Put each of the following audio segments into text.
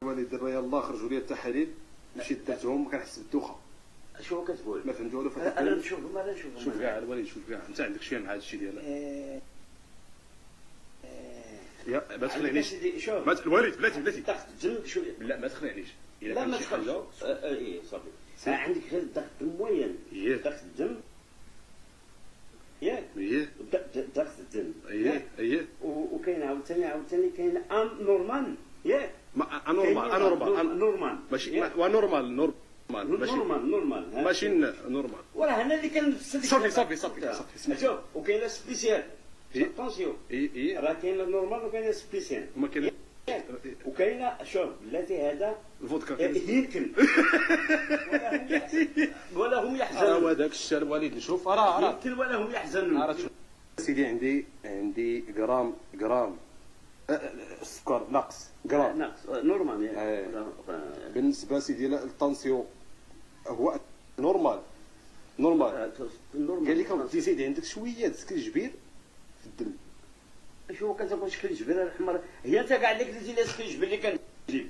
الوالد دابا يلاه خرجوا لي التحاليل مشيت درتهم كنحس بالدوخه. شنو كتقول؟ ما فهمت والو. انا نشوفهم انا نشوفهم. شوف كاع الوالد، شوف كاع انت عندك شويه مع هذا الشيء ديالك. يا ما تخلعنيش. الوالد بلاتي ضغط الدم شويه. لا ما تخلعنيش. لا ما تخلعش. ايه صافي. عندك غير ضغط الدم موين. ضغط الدم ياك. ضغط الدم. اييه. وكاين عاوتاني كاين نورمال ياك. نورمال ماشي ونورمال نورمال ماشي نورمال. وراه انا اللي كنفسد. صافي شوف وكاين سبيسيال. اتونسيون. راه كاين النورمال وكاين سبيسيال. وكاين شوف بلاتي هذا الفودكا يمكن ولا هم يحزنون. راه هذاك الشيء الوالد نشوف راه يمكن ولا هم يحزنون. سيدي عندي غرام السكر ناقص نورمال بالنسبه سيدي للطونسيون هو نورمال قال لك ودي سيدي عندك شويه سكر جبير في الدم. شو كتقول شكل الجبير الاحمر؟ هي انت كاع اللي قلتي لي سكن الجبير اللي كنجيب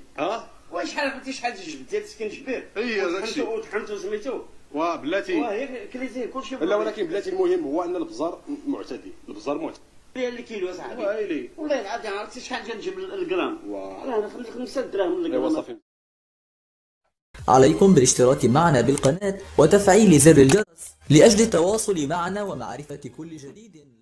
وشحال قلتي شحال جبتي سكن الجبير هذاك الشيء وطحنتو سميتو بلاتي هي كليتيه كلشي. لا ولكن بلاتي المهم هو ان البزار معتدي. اللي كيلو اصاحبي ويلي والله العظيم عرفتي شحال كنجيب الجرام؟ راه 5 دراهم ايوا صافي. عليكم بالاشتراك معنا بالقناة وتفعيل زر الجرس لأجل التواصل معنا ومعرفة كل جديد.